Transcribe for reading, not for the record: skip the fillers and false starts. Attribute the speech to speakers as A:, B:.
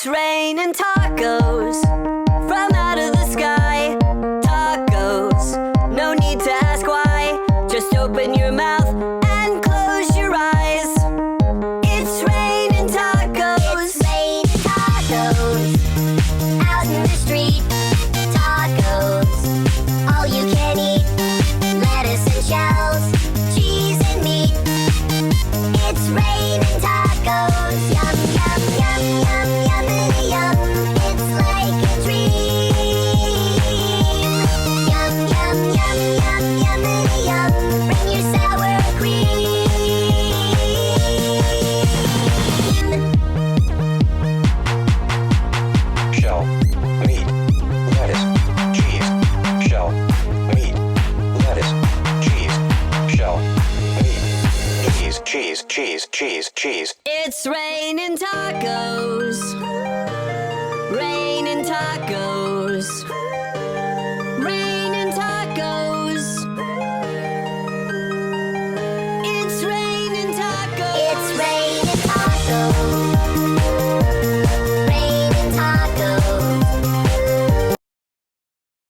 A: It's raining tacos from out of the sky. Tacos, no need to ask why. Just open your mouth and close your eyes. It's raining tacos.
B: It's raining tacos out in the street. Tacos, all you can eat. Lettuce and shells, cheese and meat. It's raining tacos. Yum, yum, yum, yum, yummity yum. It's like a dream. Yum, yum, yum, yum, yummity yum. Bring your sour cream.
C: Shell, meat, lettuce, cheese. Shell, meat, lettuce, cheese. Shell, meat, cheese, cheese, cheese, cheese.
A: It's raining tacos. Raining tacos.